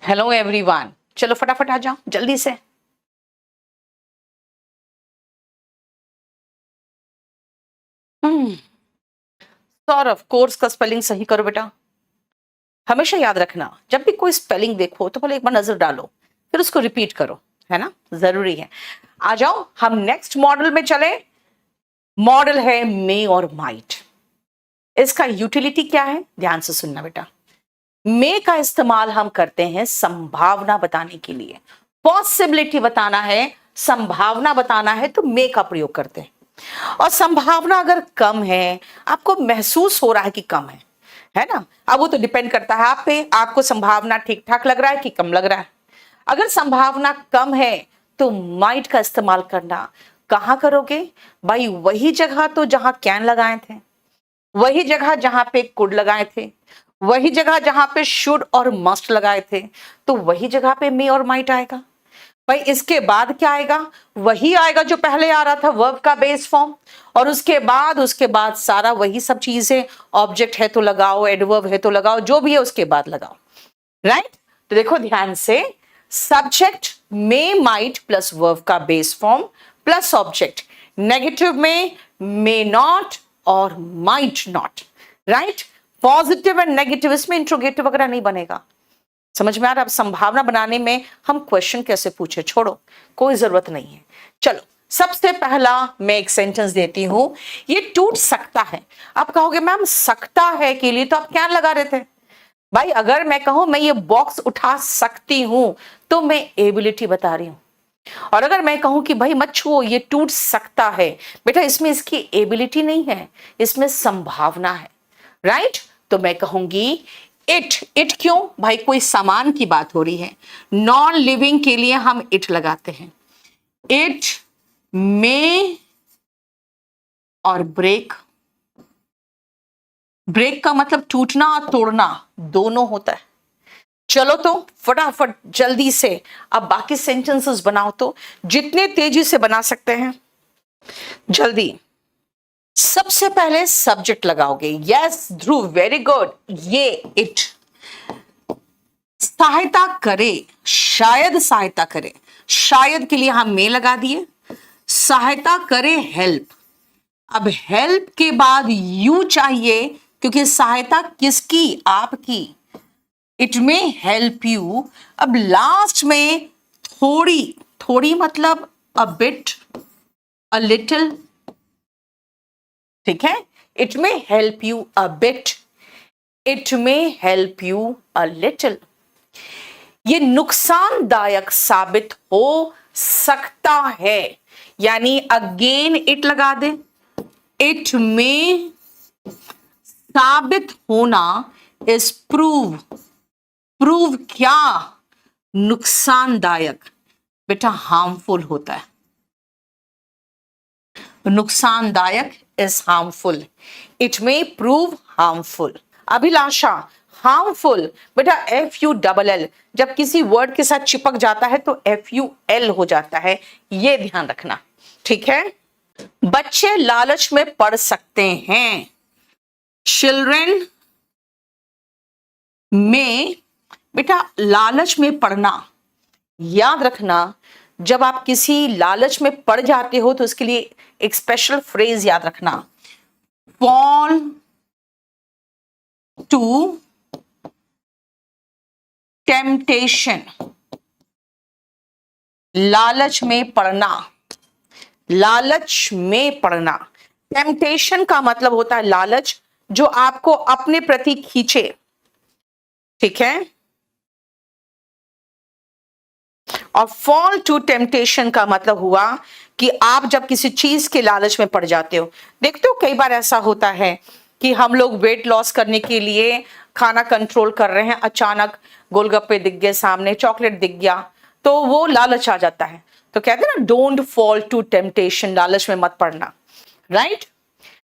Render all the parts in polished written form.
Hello everyone, चलो फटाफट आ जाओ जल्दी से। सौरभ, कोर्स का स्पेलिंग सही करो बेटा। हमेशा याद रखना, जब भी कोई स्पेलिंग देखो तो पहले एक बार नजर डालो, फिर उसको रिपीट करो, है ना, जरूरी है। आ जाओ, हम नेक्स्ट मॉडल में चले। मॉडल है मे और माइट। इसका यूटिलिटी क्या है, ध्यान से सुनना बेटा। मे का इस्तेमाल हम करते हैं संभावना बताने के लिए। पॉसिबिलिटी बताना है, संभावना बताना है तो मे का प्रयोग करते हैं। और संभावना अगर कम है, आपको महसूस हो रहा है कि कम है ना। अब वो तो डिपेंड करता है आप पे, आपको संभावना ठीक ठाक लग रहा है कि कम लग रहा है। अगर संभावना कम है तो माइट का इस्तेमाल करना कहां करोगे भाई? वही जगह तो जहां कैन लगाए थे, वही जगह जहां पे कुड लगाए थे, वही जगह जहां पे शुड और मस्ट लगाए थे, तो वही जगह पे मे और माइट आएगा। भाई इसके बाद क्या आएगा? वही आएगा जो पहले आ रहा था, वर्ब का बेस फॉर्म। और उसके बाद सारा वही सब चीजें, ऑब्जेक्ट है तो लगाओ, एडवर्ब है तो लगाओ, जो भी है उसके बाद लगाओ, राइट। तो देखो ध्यान से, subject may might plus verb का base form plus object. Negative में मे नॉट और might not, right. Positive and negative, इसमें इंट्रोगेटिव वगैरह नहीं बनेगा। समझ में आ रहा है? अब संभावना बनाने में हम क्वेश्चन कैसे पूछे, छोड़ो, कोई जरूरत नहीं है। चलो, सबसे पहला मैं एक सेंटेंस देती हूं, ये टूट सकता है। आप कहोगे मैम सकता है के लिए तो आप क्या लगा रहे थे? भाई अगर मैं कहूं मैं ये बॉक्स उठा सकती हूं तो मैं एबिलिटी बता रही हूं। और अगर मैं कहूं कि भाई मत छुओ ये टूट सकता है, बेटा इसमें इसकी एबिलिटी नहीं है, इसमें संभावना है, राइट। तो मैं कहूंगी इट क्यों भाई? कोई सामान की बात हो रही है। नॉन लिविंग के लिए हम इट लगाते हैं। इट मे और ब्रेक। ब्रेक का मतलब टूटना और तोड़ना दोनों होता है। चलो तो फटाफट जल्दी से अब बाकी सेंटेंसेस बनाओ, तो जितने तेजी से बना सकते हैं जल्दी। सबसे पहले सब्जेक्ट लगाओगे। यस ध्रुव, वेरी गुड। ये इट सहायता करे, शायद सहायता करे, शायद के लिए हम मे लगा दिए। सहायता करे हेल्प। अब हेल्प के बाद यू चाहिए, क्योंकि सहायता किसकी? आपकी। It may help you. अब लास्ट में थोड़ी, थोड़ी मतलब अ बिट, अ लिटिल, ठीक है। It may help you a bit, it may help you a little. ये नुकसानदायक साबित हो सकता है, यानी अगेन इट लगा दे। इट में साबित होना इज प्रूव। प्रूव क्या? नुकसानदायक। बेटा हार्मफुल होता है, नुकसानदायक इज हार्मफुल। इट में प्रूव हार्मफुल। अभिलाषा, हार्मफुल बेटा FULL, जब किसी वर्ड के साथ चिपक जाता है तो FUL हो जाता है, ये ध्यान रखना, ठीक है। बच्चे लालच में पड़ सकते हैं। चिल्ड्रेन में, बेटा लालच में पड़ना, याद रखना, जब आप किसी लालच में पड़ जाते हो तो उसके लिए एक स्पेशल फ्रेज याद रखना, फॉल टू टेम्पटेशन। लालच में पड़ना, लालच में पड़ना। टेम्पटेशन का मतलब होता है लालच जो आपको अपने प्रति खींचे, ठीक है। और फॉल टू टेम्पटेशन का मतलब हुआ कि आप जब किसी चीज के लालच में पड़ जाते हो। देखते हो कई बार ऐसा होता है कि हम लोग वेट लॉस करने के लिए खाना कंट्रोल कर रहे हैं, अचानक गोलगप्पे दिख गए सामने, चॉकलेट दिख गया, तो वो लालच आ जाता है। तो कहते हैं ना, डोंट फॉल टू टेम्पटेशन, लालच में मत पड़ना, राइट।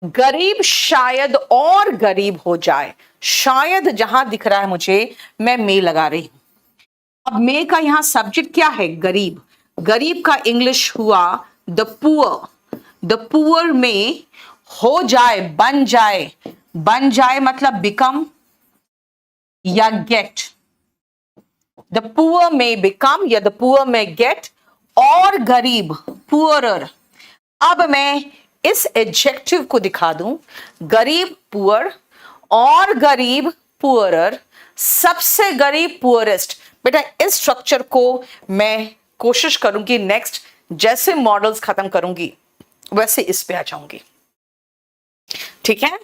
गरीब शायद और गरीब हो जाए। शायद जहां दिख रहा है मुझे, मैं मे लगा रही हूं। अब मे का यहां सब्जेक्ट क्या है? गरीब। गरीब का इंग्लिश हुआ द पुअर। द पुअर में हो जाए, बन जाए। बन जाए मतलब बिकम या get. The poor may become या द पुअर मे गेट, और गरीब पुअरर। अब मैं इस एडजेक्टिव को दिखा दूं, गरीब पुअर और गरीब पुअरर, सबसे गरीब पुअरेस्ट। बेटा इस स्ट्रक्चर को मैं कोशिश करूंगी नेक्स्ट जैसे मॉडल्स खत्म करूंगी वैसे इस पे आ जाऊंगी, ठीक है,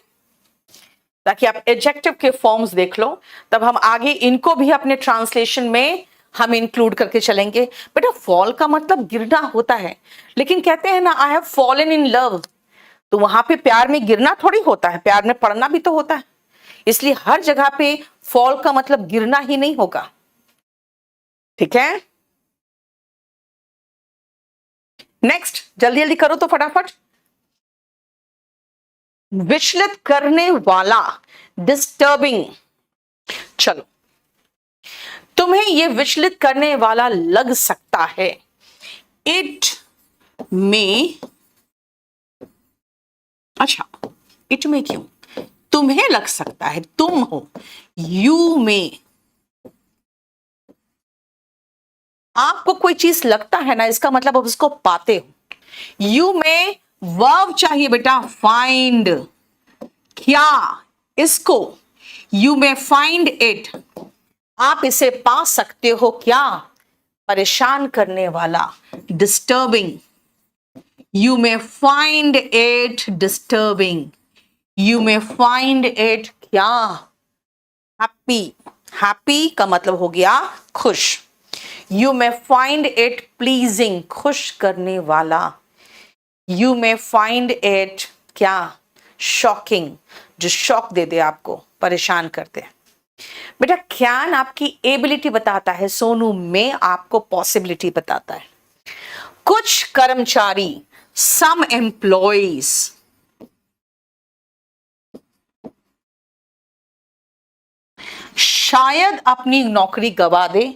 ताकि आप एडजेक्टिव के फॉर्म्स देख लो, तब हम आगे इनको भी अपने ट्रांसलेशन में हम इंक्लूड करके चलेंगे। बेटा फॉल का मतलब गिरना होता है, लेकिन कहते हैं ना I have fallen in love, तो वहां पे प्यार में गिरना थोड़ी होता है, प्यार में पड़ना भी तो होता है, इसलिए हर जगह पे फॉल का मतलब गिरना ही नहीं होगा, ठीक है। नेक्स्ट जल्दी जल्दी करो तो फटाफट। विचलित करने वाला, डिस्टर्बिंग। चलो, तुम्हें यह विचलित करने वाला लग सकता है, इट में, अच्छा इट में क्यों, तुम्हें लग सकता है, तुम हो, यू में, आपको कोई चीज लगता है ना, इसका मतलब आप उसको पाते हो। यू में वर्ब चाहिए बेटा, फाइंड, क्या, इसको, यू में फाइंड इट, आप इसे पा सकते हो क्या, परेशान करने वाला, डिस्टर्बिंग, यू में फाइंड इट डिस्टर्बिंग, यू में फाइंड इट क्या, हैप्पी, हैप्पी का मतलब हो गया खुश, यू में फाइंड इट प्लीजिंग, खुश करने वाला, यू में फाइंड इट क्या, शॉकिंग, जो शॉक दे दे आपको, परेशान करते हैं। बेटा कैन आपकी एबिलिटी बताता है, सोनू में आपको पॉसिबिलिटी बताता है। कुछ कर्मचारी, सम एम्प्लॉइज, शायद अपनी नौकरी गवा दे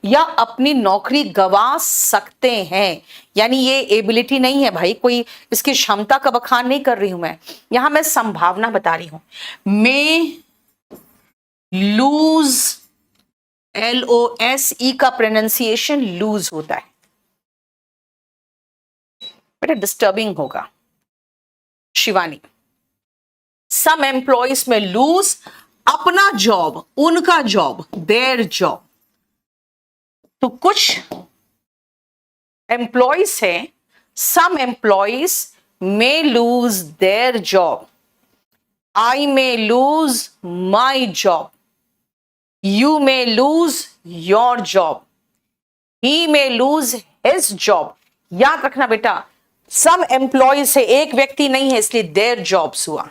या अपनी नौकरी गवा सकते हैं, यानी ये एबिलिटी नहीं है भाई, कोई इसकी क्षमता का बखान नहीं कर रही हूं मैं, यहां मैं संभावना बता रही हूं। मे लूज, LOSE का प्रोनाउंसिएशन लूज होता है बेटा, डिस्टर्बिंग होगा। Shivani, some employees may lose अपना जॉब, उनका जॉब, देयर जॉब, तो कुछ एम्प्लॉइज है, some employees may lose their job, I may lose my job, you may lose your job, he may lose his job. याद रखना बेटा सम employees से एक व्यक्ति नहीं है, इसलिए देयर जॉब्स हुआ।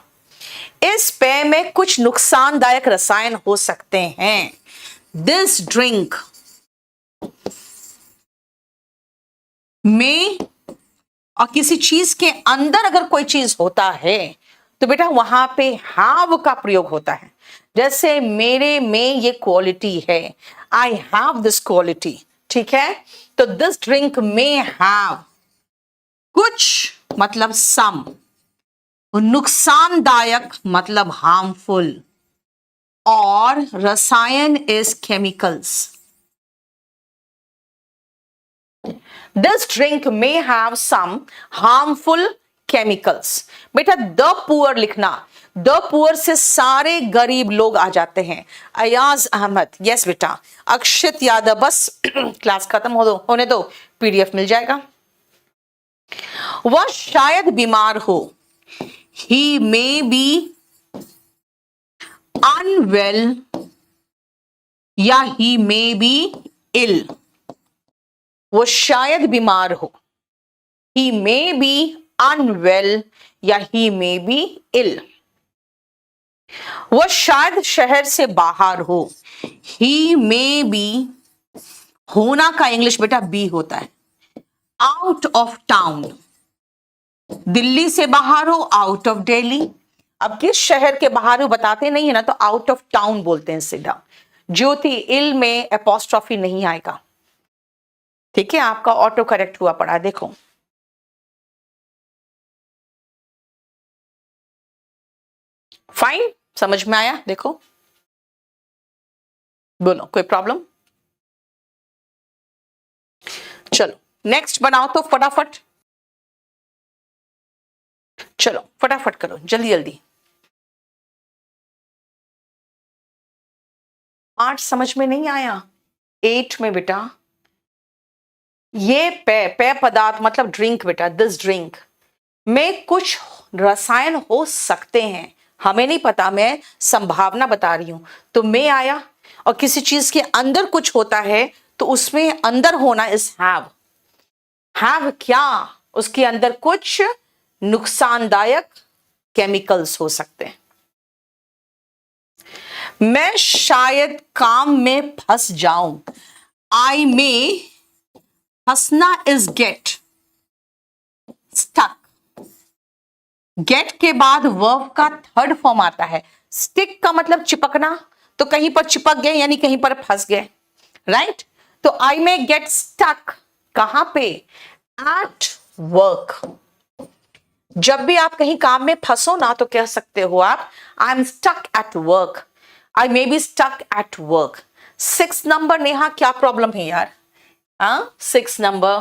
इस पेय में कुछ नुकसानदायक रसायन हो सकते हैं, दिस ड्रिंक में, और किसी चीज के अंदर अगर कोई चीज होता है तो बेटा वहां पे हैव का प्रयोग होता है, जैसे मेरे में ये क्वालिटी है, आई हैव दिस क्वालिटी, ठीक है। तो दिस ड्रिंक में हैव, कुछ मतलब सम, नुकसानदायक मतलब हार्मफुल, और रसायन is chemicals. This drink may have some harmful chemicals. बेटा द पुअर लिखना, द पुअर से सारे गरीब लोग आ जाते हैं। अयाज अहमद, यस बेटा। अक्षित यादव, बस क्लास खत्म होने दो, PDF मिल जाएगा। वह शायद बीमार हो, he may be unwell या he may be ill, वो शायद बीमार हो, he may be unwell या he may be ill। वो शायद शहर से बाहर हो, he may be, होना का इंग्लिश बेटा बी होता है, आउट ऑफ टाउन, दिल्ली से बाहर हो, आउट ऑफ दिल्ली। अब किस शहर के बाहर हो बताते नहीं है ना, तो आउट ऑफ टाउन बोलते हैं सीधा। ज्योति, इल में एपोस्ट्रॉफी नहीं आएगा, ठीक है, आपका ऑटो करेक्ट हुआ पड़ा, देखो। फाइन, समझ में आया, देखो, बोलो कोई प्रॉब्लम। नेक्स्ट बनाओ तो फटाफट, चलो फटाफट करो जल्दी जल्दी। 8 समझ में नहीं आया, 8 में बेटा ये पेय पदार्थ मतलब ड्रिंक बेटा, दिस ड्रिंक में कुछ रसायन हो सकते हैं, हमें नहीं पता, मैं संभावना बता रही हूं। तो मैं आया और किसी चीज के अंदर कुछ होता है तो उसमें अंदर होना इज हैव क्या, उसके अंदर कुछ नुकसानदायक केमिकल्स हो सकते हैं। मैं शायद काम में फंस जाऊं, आई में फंसना इज गेट स्टक, गेट के बाद वर्ब का थर्ड फॉर्म आता है। स्टिक का मतलब चिपकना, तो कहीं पर चिपक गए यानी कहीं पर फंस गए, राइट। तो आई में गेट स्टक कहां पे, एट वर्क। जब भी आप कहीं काम में फंसो ना तो कह सकते हो आप I am stuck at work, I may be stuck at work. 6 number Neha क्या प्रॉब्लम है यार, 6 नंबर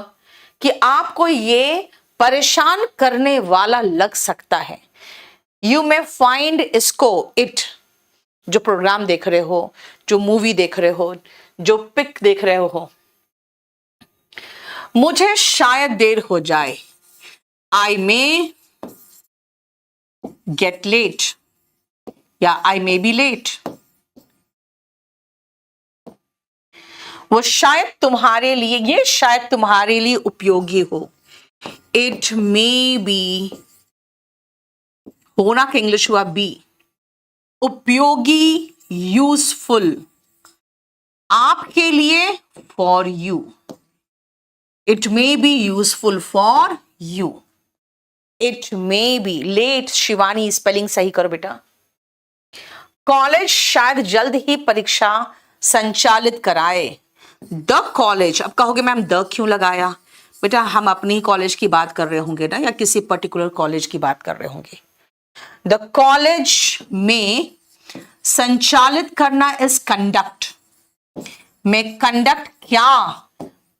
कि आपको ये परेशान करने वाला लग सकता है। यू मे फाइंड इसको इट, जो प्रोग्राम देख रहे हो, जो मूवी देख रहे हो, जो पिक देख रहे हो। मुझे शायद देर हो जाए, आई मे गेट लेट या आई मे बी लेट। वो शायद तुम्हारे लिए, ये शायद तुम्हारे लिए उपयोगी हो, इट मे बी, होना का इंग्लिश हुआ बी, उपयोगी यूजफुल, आपके लिए for you, it may be useful for you, it may be late. Shivani spelling सही करो बेटा। कॉलेज शायद जल्द ही परीक्षा संचालित कराए, द कॉलेज, अब कहोगे मैम द क्यों लगाया, बेटा हम अपनी ही कॉलेज की बात कर रहे होंगे ना, या किसी पर्टिकुलर कॉलेज की बात कर रहे होंगे। द कॉलेज में संचालित करना इज कंडक्ट, में कंडक्ट क्या,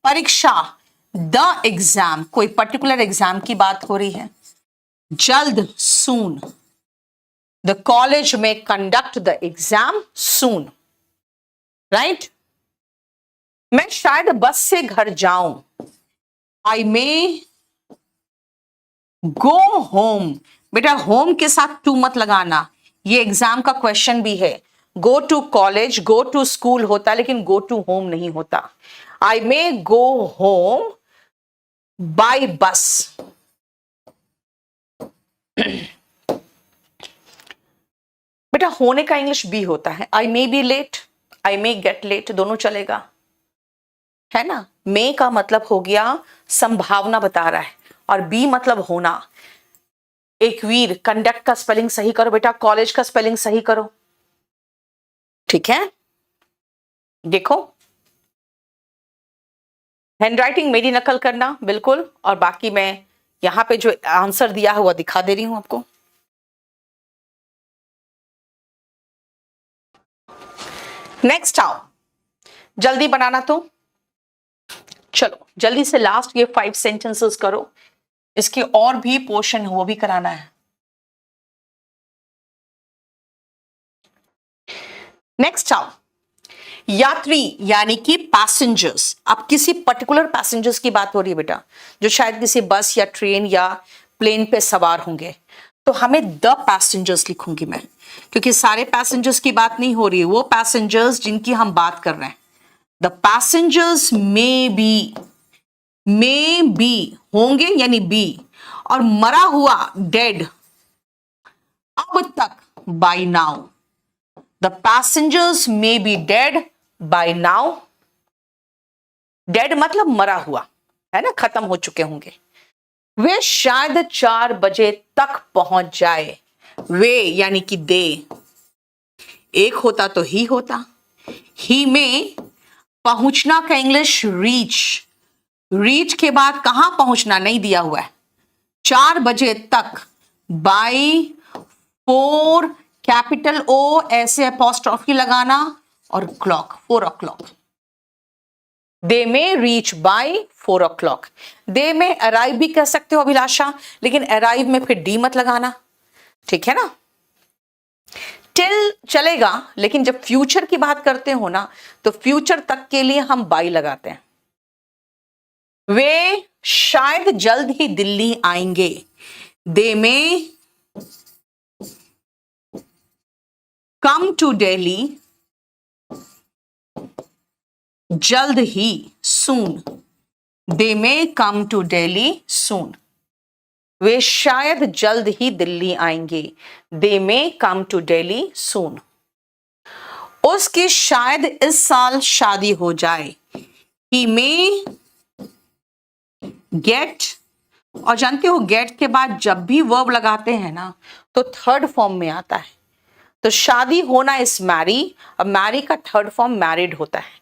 परीक्षा, द एग्जाम, कोई पर्टिकुलर एग्जाम की बात हो रही है, जल्द सून, द कॉलेज में conduct the exam soon, right. मैं शायद बस से घर जाऊं, आई मे गो होम, बेटा होम के साथ टू मत लगाना, ये एग्जाम का क्वेश्चन भी है। Go to college, go to school होता है लेकिन गो टू होम नहीं होता। आई मे गो होम बाय बस। बेटा होने का इंग्लिश बी होता है, I may be late, I may get late, दोनों चलेगा, है ना। मे का मतलब हो गया संभावना बता रहा है, और बी मतलब होना। एक वीर, कंडक्ट का स्पेलिंग सही करो बेटा, कॉलेज का स्पेलिंग सही करो, ठीक है। देखो हैंडराइटिंग मेरी नकल करना बिल्कुल, और बाकी मैं यहां पे जो आंसर दिया है वो दिखा दे रही हूं आपको। नेक्स्ट आओ, जल्दी बनाना तो, चलो जल्दी से लास्ट ये 5 सेंटेंसेस करो, इसके और भी पोर्शन वो भी कराना है। नेक्स्ट आओ, यात्री यानी कि पैसेंजर्स, अब किसी पर्टिकुलर पैसेंजर्स की बात हो रही है बेटा, जो शायद किसी बस या ट्रेन या प्लेन पे सवार होंगे, तो हमें द पैसेंजर्स लिखूंगी मैं, क्योंकि सारे पैसेंजर्स की बात नहीं हो रही है, वो पैसेंजर्स जिनकी हम बात कर रहे हैं। द पैसेंजर्स मे बी होंगे यानी बी, और मरा हुआ डेड, अब तक by now, the passengers may be dead by now, dead मतलब मरा हुआ, है ना, खत्म हो चुके होंगे। वे शायद 4 बजे तक पहुंच जाए, वे यानी कि दे, एक होता तो ही होता, ही में पहुंचना का इंग्लिश रीच, रीच के बाद कहां पहुंचना नहीं दिया हुआ है, 4 बजे तक, बाय 4 कैपिटल ओ ऐसे अपोस्ट्रोफी लगाना, और clock 4 o'clock, they may reach by 4 o'clock। दे में अराइव भी कह सकते हो अभिलाषा, लेकिन अराइव में फिर डी मत लगाना, ठीक है ना। टिल चलेगा, लेकिन जब फ्यूचर की बात करते हो ना, तो फ्यूचर तक के लिए हम बाई लगाते हैं। वे शायद जल्द ही दिल्ली आएंगे। दे में कम टू दिल्ली जल्द ही, सून। दे में कम टू दिल्ली सून। वे शायद जल्द ही दिल्ली आएंगे। दे में कम टू दिल्ली सून। उसकी शायद इस साल शादी हो जाए। ही मे गेट, और जानते हो गेट के बाद जब भी वर्ब लगाते हैं ना, तो थर्ड फॉर्म में आता है। तो शादी होना इज मैरी, और मैरी का थर्ड फॉर्म मैरिड होता है।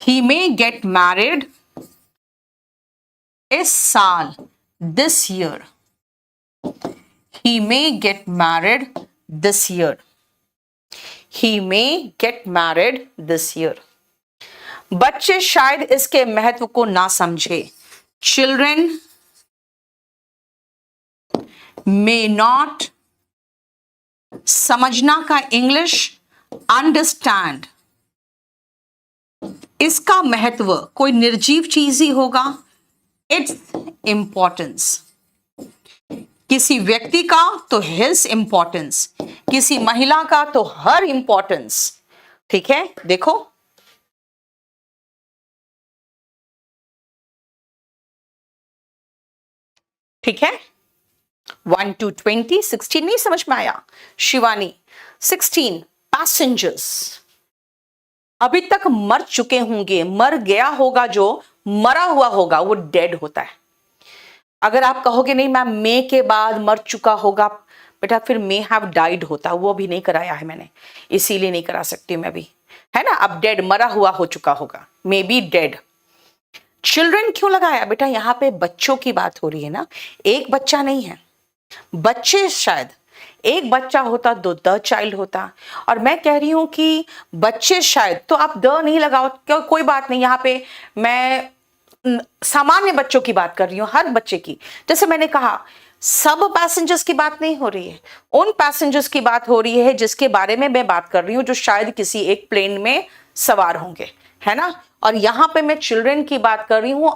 ही मे गेट मैरिड इस साल, this year. He may get married this year. He may get married this year. बच्चे शायद इसके महत्व को ना समझे। चिल्ड्रेन मे नॉट, समझना का इंग्लिश अंडरस्टैंड। इसका महत्व कोई निर्जीव चीज ही होगा। Its importance. किसी व्यक्ति का तो हिज इंपॉर्टेंस, किसी महिला का तो हर इंपॉर्टेंस, ठीक है। देखो ठीक है, 1 to 20, 16 नहीं समझ में आया शिवानी। 16 पैसेंजर्स अभी तक मर चुके होंगे। मर गया होगा, जो मरा हुआ होगा वो डेड होता है। अगर आप कहोगे नहीं मैम मे के बाद मर चुका होगा, बेटा फिर मे हैव डाइड होता, वो भी नहीं कराया है मैंने, इसीलिए नहीं करा सकती मैं भी, है ना। अब डेड मरा हुआ हो चुका होगा, मे बी डेड। चिल्ड्रन क्यों लगाया बेटा, यहां पे बच्चों की बात हो रही है ना, एक बच्चा नहीं है, बच्चे। शायद एक बच्चा होता तो द चाइल्ड होता, और मैं कह रही हूं कि बच्चे शायद, तो आप द नहीं लगाओ, क्यों, कोई बात नहीं। यहां पे मैं सामान्य बच्चों की बात कर रही हूं, हर बच्चे की। जैसे मैंने कहा, सब पैसेंजर्स की बात नहीं हो रही है, उन पैसेंजर्स की बात हो रही है जिसके बारे में मैं बात कर रही हूं, जो शायद किसी एक प्लेन में सवार होंगे, है ना। और यहां पे मैं चिल्ड्रन की बात कर रही हूं,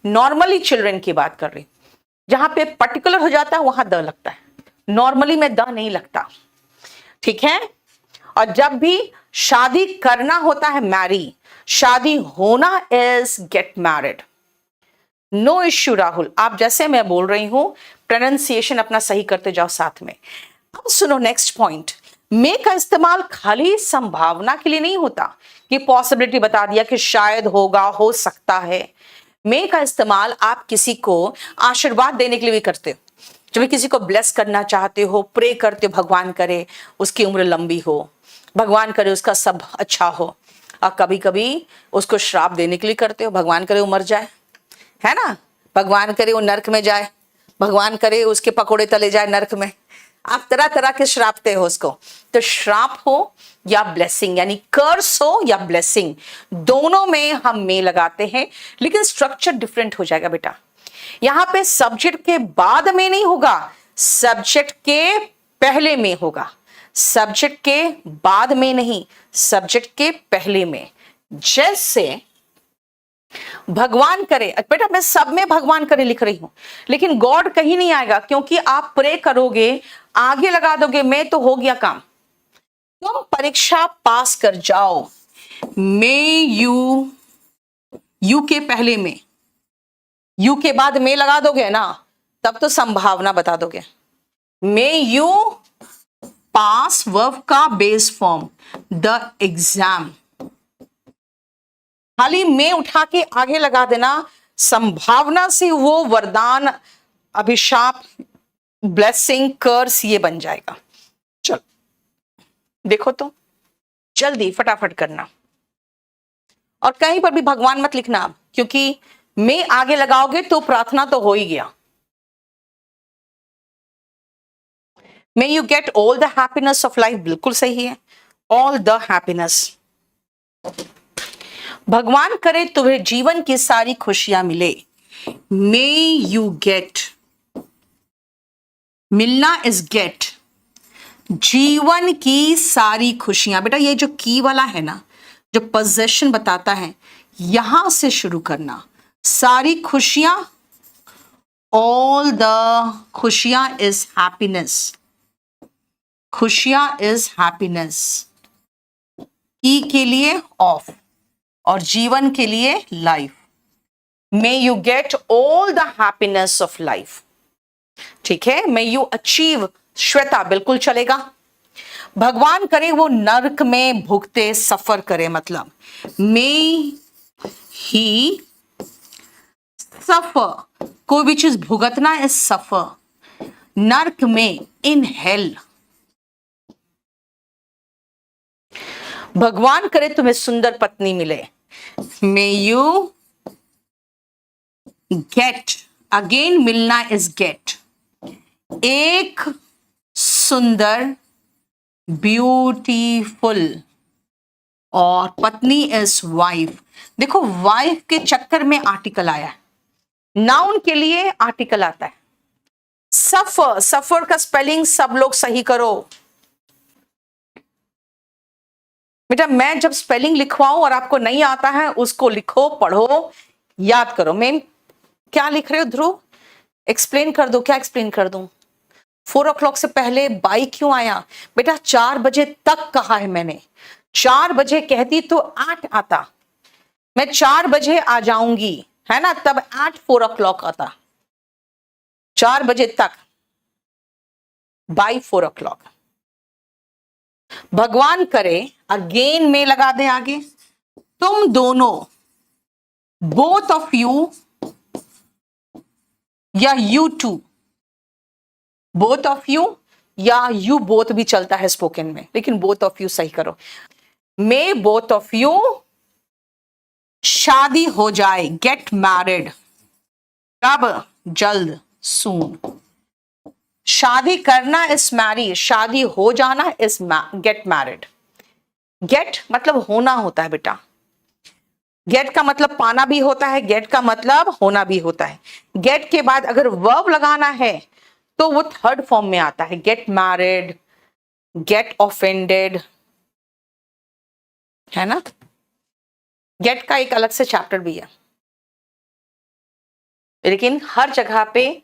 नॉर्मली चिल्ड्रन की बात कर रही हूं। जहां पे पर्टिकुलर हो जाता है वहां द लगता है, नॉर्मली में द नहीं लगता, ठीक है। और जब भी शादी करना होता है मैरी, शादी होना is get married. No issue Rahul, आप जैसे मैं बोल रही हूं प्रोनाउंसिएशन अपना सही करते जाओ साथ में। अब सुनो नेक्स्ट पॉइंट, मे का इस्तेमाल खाली संभावना के लिए नहीं होता कि पॉसिबिलिटी बता दिया कि शायद होगा, हो सकता है। मे का इस्तेमाल आप किसी को आशीर्वाद देने के लिए भी करते हो। जब किसी को ब्लेस करना चाहते हो, प्रे करते हो भगवान करे उसकी उम्र लंबी हो, भगवान करे उसका सब अच्छा हो। और कभी कभी उसको श्राप देने के लिए करते हो, भगवान करे वो मर जाए, है ना, भगवान करे वो नर्क में जाए, भगवान करे उसके पकोड़े तले जाए नर्क में। आप तरह तरह के श्रापते हो उसको। तो श्राप हो या ब्लेसिंग, यानी कर्स हो या ब्लेसिंग, दोनों में हम मे लगाते हैं, लेकिन स्ट्रक्चर डिफरेंट हो जाएगा बेटा। यहां पे सब्जेक्ट के बाद में नहीं होगा, सब्जेक्ट के पहले में होगा। सब्जेक्ट के बाद में नहीं, सब्जेक्ट के पहले में। जैसे भगवान करे, बेटा मैं सब में भगवान करे लिख रही हूं, लेकिन गॉड कहीं नहीं आएगा, क्योंकि आप प्रे करोगे आगे लगा दोगे मैं, तो हो गया काम। तुम परीक्षा पास कर जाओ, मे यू के पहले में, यू के बाद मे लगा दोगे ना, तब तो संभावना बता दोगे। मे यू पास, वर्ब का बेस फॉर्म, द एग्जाम। खाली में उठा के आगे लगा देना, संभावना से वो वरदान, अभिशाप, ब्लेसिंग, कर्स ये बन जाएगा। चलो देखो तो, जल्दी फटाफट करना। और कहीं पर भी भगवान मत लिखना आप, क्योंकि में आगे लगाओगे तो प्रार्थना तो हो ही गया। May you get all the happiness of life, बिल्कुल सही है, ऑल द हैप्पीनेस। भगवान करे तुम्हें जीवन की सारी खुशियां मिले। मे यू गेट, मिलना इज गेट, जीवन की सारी खुशियां। बेटा ये जो की वाला है ना, जो पोजेशन बताता है, यहां से शुरू करना। सारी खुशियां, ऑल द खुशियां इज हैप्पीनेस, खुशियां इज हैप्पीनेस। की के लिए ऑफ और जीवन के लिए life. May you get all the happiness of life. ठीक है, मे यू अचीव, श्वेता बिल्कुल चलेगा। भगवान करे वो नरक में भुगते सफर करे, मतलब मे ही सफर, कोई भी चीज भुगतना इज सफर। नरक में, इन हेल। भगवान करे तुम्हें सुंदर पत्नी मिले। मे यू गेट, अगेन मिलना इज गेट, एक सुंदर, ब्यूटीफुल, और पत्नी इज वाइफ। देखो वाइफ के चक्कर में आर्टिकल आया है, नाउन के लिए आर्टिकल आता है। सफर, सफर का स्पेलिंग सब लोग सही करो बेटा। मैं जब स्पेलिंग लिखवाऊं और आपको नहीं आता है, उसको लिखो, पढ़ो, याद करो। मैम क्या लिख रहे हो ध्रुव, एक्सप्लेन कर दो। क्या एक्सप्लेन कर दूं? 4 o'clock से पहले बाई क्यों आया? बेटा 4 बजे तक कहा है मैंने, 4 बजे कहती तो 8 आता। मैं 4 बजे आ जाऊंगी, है ना, तब 4 o'clock आता। 4 बजे तक, बाई 4 o'clock। भगवान करे, अगेन में लगा दे आगे, तुम दोनों, बोथ ऑफ यू या you two, both of you या यू बोथ भी चलता है स्पोकन में, लेकिन बोथ ऑफ यू सही करो। मे बोथ ऑफ यू शादी हो जाए, गेट मैरिड। कब? जल्द, सून। शादी करना इज मैरी, शादी हो जाना इज गेट मैरिड। गेट मतलब होना होता है बेटा, गेट का मतलब पाना भी होता है, गेट का मतलब होना भी होता है। गेट के बाद अगर वर्ब लगाना है तो वो थर्ड फॉर्म में आता है, गेट मैरिड, गेट ऑफेंडेड, है ना। गेट का एक अलग से चैप्टर भी है, लेकिन हर जगह पे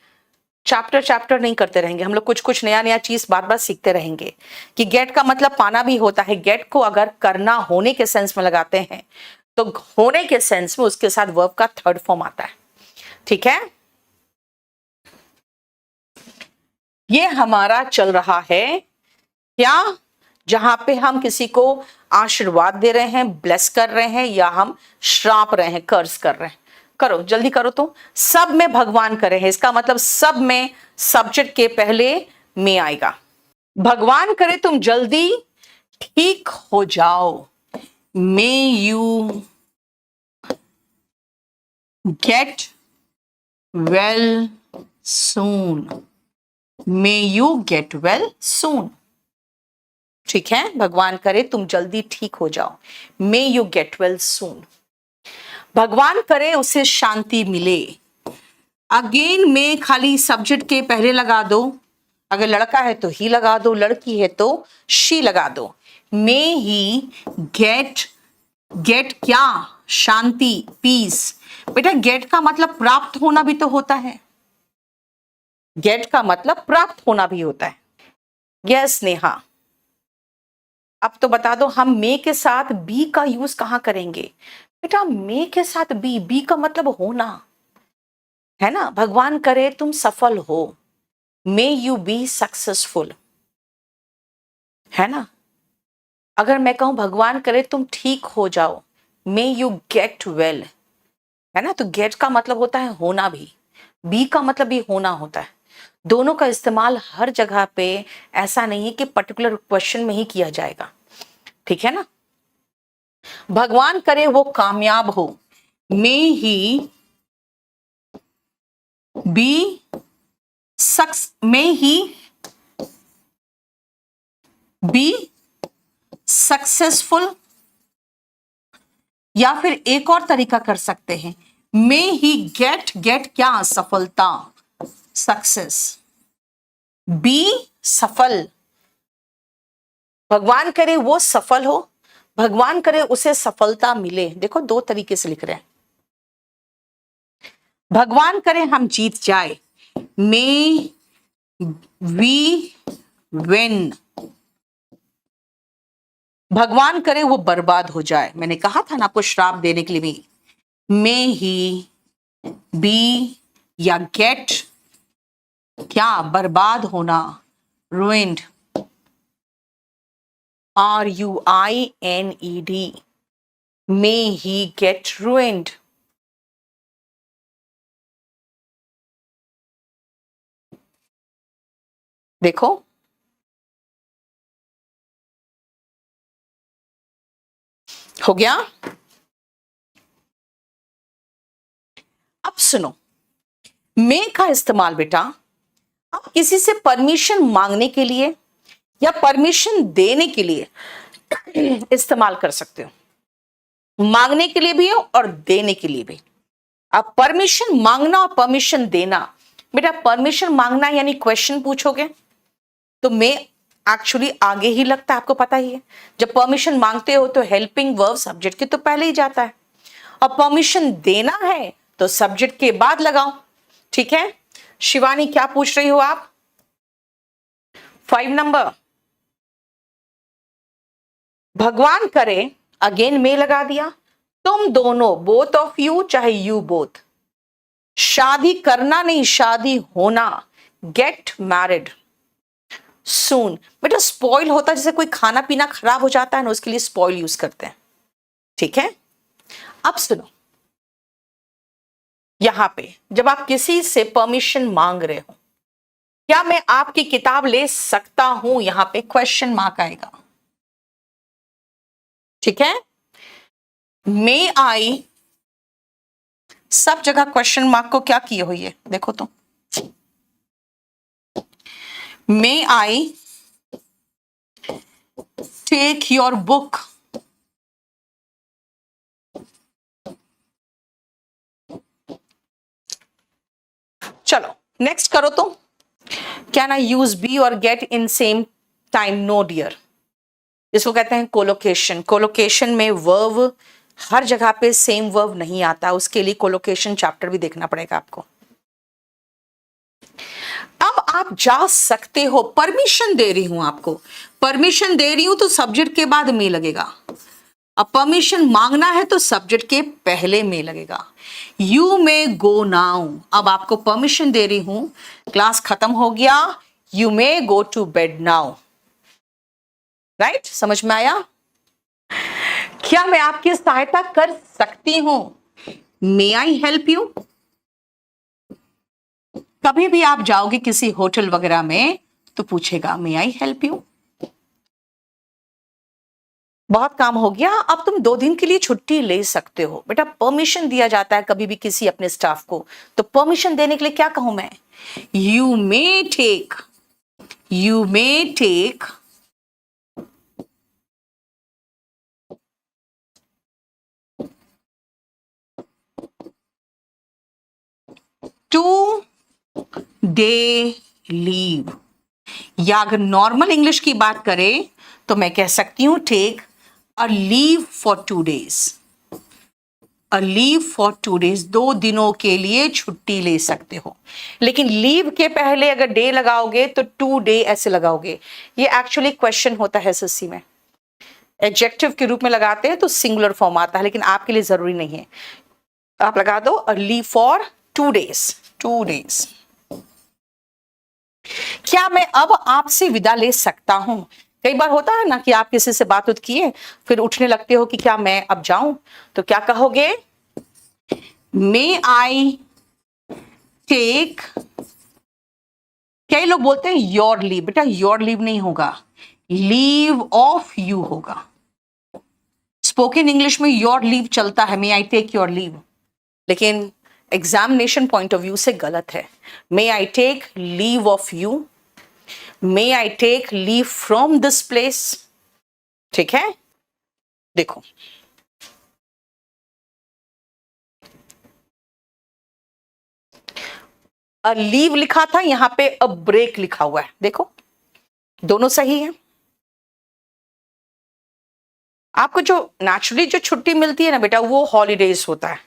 चैप्टर नहीं करते रहेंगे हम लोग, कुछ कुछ नया नया चीज बार बार सीखते रहेंगे कि गेट का मतलब पाना भी होता है। गेट को अगर करना, होने के सेंस में लगाते हैं तो होने के सेंस में उसके साथ वर्ब का थर्ड फॉर्म आता है। ठीक है, ये हमारा चल रहा है क्या, जहां पे हम किसी को आशीर्वाद दे रहे हैं, ब्लेस कर रहे हैं, या हम श्राप रहे हैं, कर्ज कर रहे हैं। करो जल्दी करो। तो सब में भगवान करे हैं, इसका मतलब सब में सब्जेक्ट के पहले में आएगा। भगवान करे तुम जल्दी ठीक हो जाओ। May you get well soon, may you get well soon. ठीक है, भगवान करे तुम जल्दी ठीक हो जाओ, may you get well soon. भगवान करे उसे शांति मिले। अगेन में खाली सब्जेक्ट के पहले लगा दो, अगर लड़का है तो ही लगा दो, लड़की है तो शी लगा दो। मे ही गेट, गेट क्या, शांति, पीस। बेटा गेट का मतलब प्राप्त होना भी तो होता है, गेट का मतलब प्राप्त होना भी होता है। यस नेहा, अब तो बता दो हम मे के साथ बी का यूज कहां करेंगे? बेटा मे के साथ बी, बी का मतलब होना है ना। भगवान करे तुम सफल हो, मे यू बी सक्सेसफुल, है ना। अगर मैं कहूं भगवान करे तुम ठीक हो जाओ, मे यू गेट वेल, है ना। तो गेट का मतलब होता है होना भी, बी का मतलब भी होना होता है। दोनों का इस्तेमाल हर जगह पे ऐसा नहीं है कि पर्टिकुलर क्वेश्चन में ही किया जाएगा, ठीक है ना। भगवान करे वो कामयाब हो, may he be may he be successful, या फिर एक और तरीका कर सकते हैं, मे ही गेट, गेट क्या, सफलता, सक्सेस, बी सफल, भगवान करे वो सफल हो, भगवान करे उसे सफलता मिले। देखो दो तरीके से लिख रहे हैं, भगवान करे हम जीत जाए, मे वी विन, भगवान करे वो बर्बाद हो जाए। मैंने कहा था ना आपको श्राप देने के लिए भी, मे ही बी या गेट क्या, बर्बाद होना, ruined, ruined, may he get ruined। देखो हो गया। अब सुनो, मे का इस्तेमाल बेटा आप किसी से परमिशन मांगने के लिए या परमिशन देने के लिए इस्तेमाल कर सकते हो। मांगने के लिए भी है और देने के लिए भी। अब परमिशन मांगना और परमिशन देना, बेटा परमिशन मांगना यानी क्वेश्चन पूछोगे तो मैं एक्चुअली आगे ही लगता है, आपको पता ही है। जब परमिशन मांगते हो तो हेल्पिंग वर्ब सब्जेक्ट के तो पहले ही जाता है, और परमिशन देना है तो सब्जेक्ट के बाद लगाओ। ठीक है, शिवानी क्या पूछ रही हो आप? 5 नंबर, भगवान करे, अगेन में लगा दिया, तुम दोनों, बोथ ऑफ यू, चाहे यू बोथ, शादी करना नहीं शादी होना, गेट मैरिड सून। बेटा स्पॉइल होता है, जैसे कोई खाना पीना खराब हो जाता है ना, उसके लिए स्पॉइल यूज करते हैं। ठीक है, अब सुनो, यहां पे जब आप किसी से परमिशन मांग रहे हो, क्या मैं आपकी किताब ले सकता हूं, यहां पे क्वेश्चन मार्क आएगा। ठीक है, मे आई, सब जगह क्वेश्चन मार्क को क्या किए हुई है देखो तो, may I take your book, चलो नेक्स्ट करो तो, कैन आई यूज बी और get in same time, no dear, जिसको कहते हैं कोलोकेशन। कोलोकेशन में वर्ब हर जगह पे सेम वर्ब नहीं आता, उसके लिए कोलोकेशन चैप्टर भी देखना पड़ेगा आपको। अब आप जा सकते हो, परमिशन दे रही हूं आपको, परमिशन दे रही हूं तो सब्जेक्ट के बाद में लगेगा। अब परमिशन मांगना है तो सब्जेक्ट के पहले में लगेगा। यू मे गो नाउ, अब आपको परमिशन दे रही हूं, क्लास खत्म हो गया, you may go to bed now. Right, समझ में आया? क्या मैं आपकी सहायता कर सकती हूं, मे आई हेल्प यू। कभी भी आप जाओगे किसी होटल वगैरह में तो पूछेगा मे आई हेल्प यू। बहुत काम हो गया, अब तुम 2 दिन के लिए छुट्टी ले सकते हो। बेटा परमिशन दिया जाता है कभी भी किसी अपने स्टाफ को, तो परमिशन देने के लिए क्या कहूं मैं, you may take, you may take 2 day leave, या अगर नॉर्मल इंग्लिश की बात करें तो मैं कह सकती हूं take a leave for 2 days, a leave for 2 days, 2 दिनों के लिए छुट्टी ले सकते हो। लेकिन लीव के पहले अगर डे लगाओगे तो 2 डे ऐसे लगाओगे, ये एक्चुअली क्वेश्चन होता है एसएससी में, एडजेक्टिव के रूप में लगाते हैं तो सिंगुलर फॉर्म आता है, लेकिन आपके लिए जरूरी नहीं है। आप लगा दो अ लीव फॉर 2 डेज, 2 डेज। क्या मैं अब आपसे विदा ले सकता हूं? कई बार होता है ना कि आप किसी से बात किए फिर उठने लगते हो कि क्या मैं अब जाऊं, तो क्या कहोगे, मे आई टेक, कई लोग बोलते हैं योर लीव, बेटा योर लीव नहीं होगा, लीव ऑफ यू होगा। स्पोकन इंग्लिश में योर लीव चलता है, may I take your leave, लेकिन एग्जामिनेशन पॉइंट ऑफ व्यू से गलत है। May I take leave of you, may I take leave from this place. ठीक है, देखो अ लीव लिखा था, यहां पे अ ब्रेक लिखा हुआ है, देखो दोनों सही है। आपको जो नेचुरली जो छुट्टी मिलती है ना बेटा, वो हॉलीडेज होता है,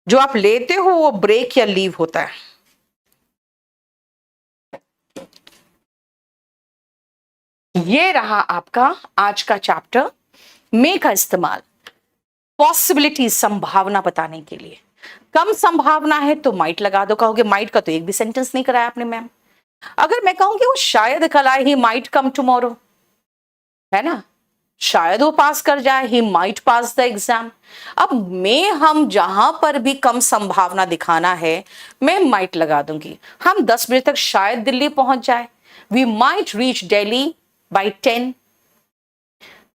जो आप लेते हो वो ब्रेक या लीव होता है। ये रहा आपका आज का चैप्टर, मे का इस्तेमाल पॉसिबिलिटी, संभावना बताने के लिए। कम संभावना है तो माइट लगा दो, कहोगे माइट का तो एक भी सेंटेंस नहीं कराया आपने मैम। अगर मैं कहूंगी वो शायद कल आए, ही माइट कम टुमारो, है ना, शायद वो पास कर जाए, he might pass the exam. अब मैं हम जहां पर भी कम संभावना दिखाना है, मैं माइट लगा दूंगी। हम 10 बजे तक शायद दिल्ली पहुंच जाए, we might reach Delhi by 10,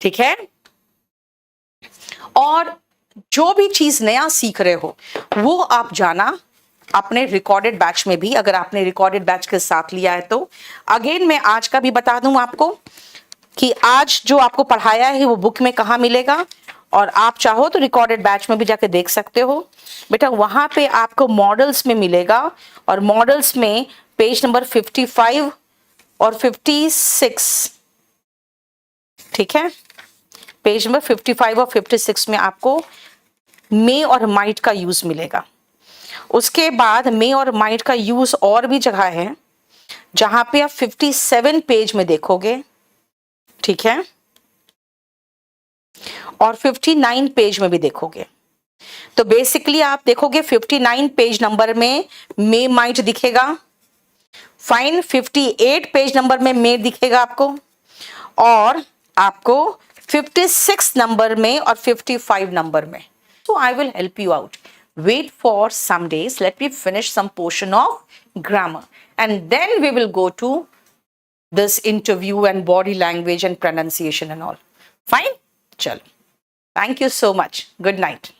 ठीक है। और जो भी चीज नया सीख रहे हो वो आप जाना अपने रिकॉर्डेड बैच में भी, अगर आपने रिकॉर्डेड बैच के साथ लिया है तो। अगेन मैं आज का भी बता दूं आपको कि आज जो आपको पढ़ाया है वो बुक में कहाँ मिलेगा, और आप चाहो तो रिकॉर्डेड बैच में भी जाके देख सकते हो बेटा। वहां पे आपको मॉडल्स में मिलेगा, और मॉडल्स में पेज नंबर 55 और 56, ठीक है, पेज नंबर 55 और 56 में आपको मे और माइट का यूज मिलेगा। उसके बाद मे और माइट का यूज और भी जगह है, जहां पे आप 57 पेज में देखोगे, ठीक है, और 59 पेज में भी देखोगे। तो बेसिकली आप देखोगे 59 पेज नंबर में मे माइट दिखेगा, फाइन। 58 पेज नंबर में मे दिखेगा आपको, और आपको 56 नंबर में और 55 नंबर में। So I will help you out. Wait for some days. Let me finish some portion of grammar, and then we will go to this interview and body language and pronunciation and all. Fine? Chalo. Thank you so much. Good night.